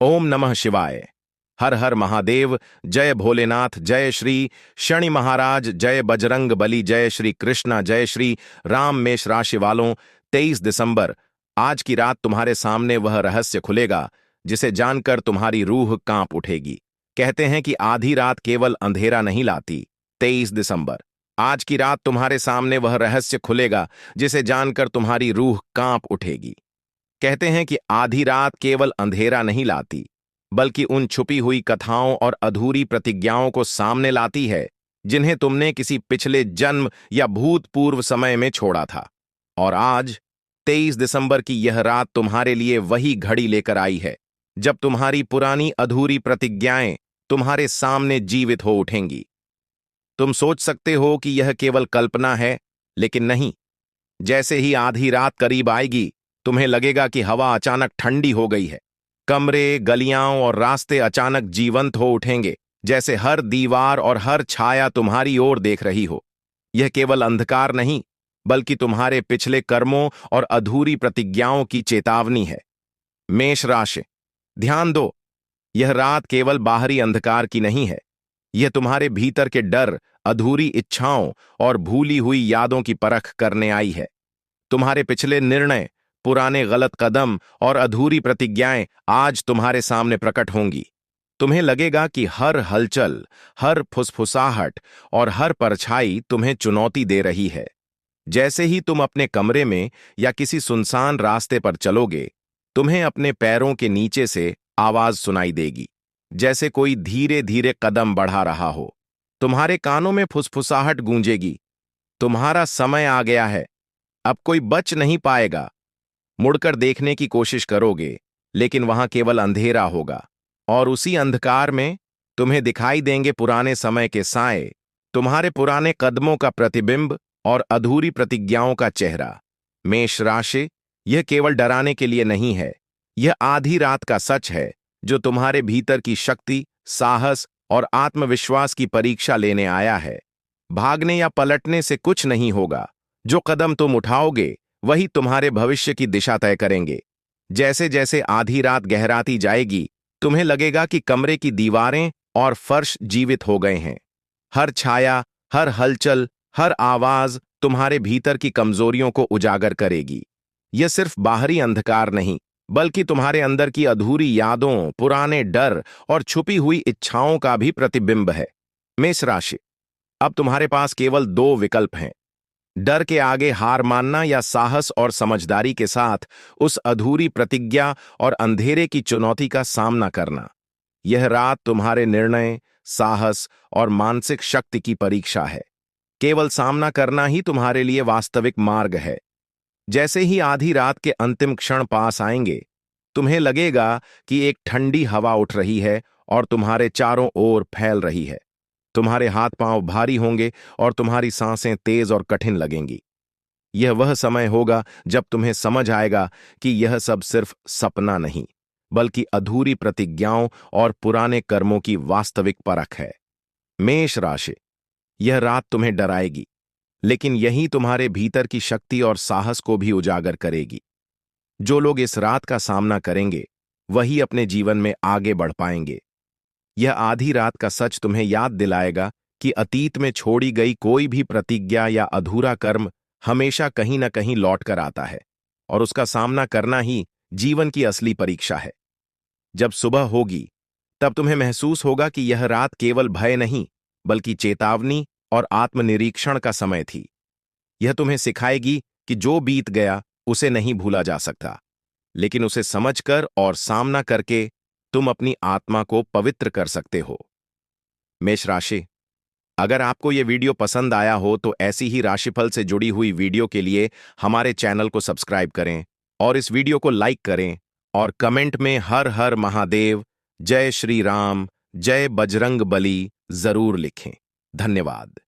ओम नमः शिवाय। हर हर महादेव। जय भोलेनाथ। जय श्री शनि महाराज। जय बजरंग बली। जय श्री कृष्णा। जय श्री राम। मेष राशि वालों, 23 दिसंबर, आज की रात तुम्हारे सामने वह रहस्य खुलेगा जिसे जानकर तुम्हारी रूह कांप उठेगी। कहते हैं कि आधी रात केवल अंधेरा नहीं लाती। 23 दिसंबर, आज की रात तुम्हारे सामने वह रहस्य खुलेगा जिसे जानकर तुम्हारी रूह कांप उठेगी। कहते हैं कि आधी रात केवल अंधेरा नहीं लाती, बल्कि उन छुपी हुई कथाओं और अधूरी प्रतिज्ञाओं को सामने लाती है जिन्हें तुमने किसी पिछले जन्म या भूतपूर्व समय में छोड़ा था। और आज 23 दिसंबर की यह रात तुम्हारे लिए वही घड़ी लेकर आई है जब तुम्हारी पुरानी अधूरी प्रतिज्ञाएं तुम्हारे सामने जीवित हो उठेंगी। तुम सोच सकते हो कि यह केवल कल्पना है, लेकिन नहीं। जैसे ही आधी रात करीब आएगी, तुम्हें लगेगा कि हवा अचानक ठंडी हो गई है। कमरे, गलियां और रास्ते अचानक जीवंत हो उठेंगे, जैसे हर दीवार और हर छाया तुम्हारी ओर देख रही हो। यह केवल अंधकार नहीं, बल्कि तुम्हारे पिछले कर्मों और अधूरी प्रतिज्ञाओं की चेतावनी है। मेष राशि, ध्यान दो, यह रात केवल बाहरी अंधकार की नहीं है। यह तुम्हारे भीतर के डर, अधूरी इच्छाओं और भूली हुई यादों की परख करने आई है। तुम्हारे पिछले निर्णय, पुराने गलत कदम और अधूरी प्रतिज्ञाएं आज तुम्हारे सामने प्रकट होंगी। तुम्हें लगेगा कि हर हलचल, हर फुसफुसाहट और हर परछाई तुम्हें चुनौती दे रही है। जैसे ही तुम अपने कमरे में या किसी सुनसान रास्ते पर चलोगे, तुम्हें अपने पैरों के नीचे से आवाज सुनाई देगी, जैसे कोई धीरे धीरे कदम बढ़ा रहा हो। तुम्हारे कानों में फुसफुसाहट गूंजेगी, तुम्हारा समय आ गया है, अब कोई बच नहीं पाएगा। मुड़कर देखने की कोशिश करोगे, लेकिन वहां केवल अंधेरा होगा, और उसी अंधकार में तुम्हें दिखाई देंगे पुराने समय के साए, तुम्हारे पुराने कदमों का प्रतिबिंब और अधूरी प्रतिज्ञाओं का चेहरा। मेष राशि, यह केवल डराने के लिए नहीं है, यह आधी रात का सच है जो तुम्हारे भीतर की शक्ति, साहस और आत्मविश्वास की परीक्षा लेने आया है। भागने या पलटने से कुछ नहीं होगा। जो कदम तुम उठाओगे, वही तुम्हारे भविष्य की दिशा तय करेंगे। जैसे जैसे आधी रात गहराती जाएगी, तुम्हें लगेगा कि कमरे की दीवारें और फर्श जीवित हो गए हैं। हर छाया, हर हलचल, हर आवाज तुम्हारे भीतर की कमजोरियों को उजागर करेगी। यह सिर्फ बाहरी अंधकार नहीं, बल्कि तुम्हारे अंदर की अधूरी यादों, पुराने डर और छुपी हुई इच्छाओं का भी प्रतिबिंब है। मेष राशि, अब तुम्हारे पास केवल दो विकल्प हैं: डर के आगे हार मानना या साहस और समझदारी के साथ उस अधूरी प्रतिज्ञा और अंधेरे की चुनौती का सामना करना। यह रात तुम्हारे निर्णय, साहस और मानसिक शक्ति की परीक्षा है। केवल सामना करना ही तुम्हारे लिए वास्तविक मार्ग है। जैसे ही आधी रात के अंतिम क्षण पास आएंगे, तुम्हें लगेगा कि एक ठंडी हवा उठ रही है और तुम्हारे चारों ओर फैल रही है। तुम्हारे हाथ पांव भारी होंगे और तुम्हारी सांसें तेज और कठिन लगेंगी। यह वह समय होगा जब तुम्हें समझ आएगा कि यह सब सिर्फ सपना नहीं, बल्कि अधूरी प्रतिज्ञाओं और पुराने कर्मों की वास्तविक परख है। मेष राशि, यह रात तुम्हें डराएगी, लेकिन यही तुम्हारे भीतर की शक्ति और साहस को भी उजागर करेगी। जो लोग इस रात का सामना करेंगे, वही अपने जीवन में आगे बढ़ पाएंगे। यह आधी रात का सच तुम्हें याद दिलाएगा कि अतीत में छोड़ी गई कोई भी प्रतिज्ञा या अधूरा कर्म हमेशा कहीं न कहीं लौट कर आता है, और उसका सामना करना ही जीवन की असली परीक्षा है। जब सुबह होगी, तब तुम्हें महसूस होगा कि यह रात केवल भय नहीं, बल्कि चेतावनी और आत्मनिरीक्षण का समय थी। यह तुम्हें सिखाएगी कि जो बीत गया उसे नहीं भूला जा सकता, लेकिन उसे समझकर और सामना करके तुम अपनी आत्मा को पवित्र कर सकते हो। मेष राशि, अगर आपको यह वीडियो पसंद आया हो तो ऐसी ही राशिफल से जुड़ी हुई वीडियो के लिए हमारे चैनल को सब्सक्राइब करें और इस वीडियो को लाइक करें, और कमेंट में हर हर महादेव, जय श्री राम, जय बजरंग बली जरूर लिखें। धन्यवाद।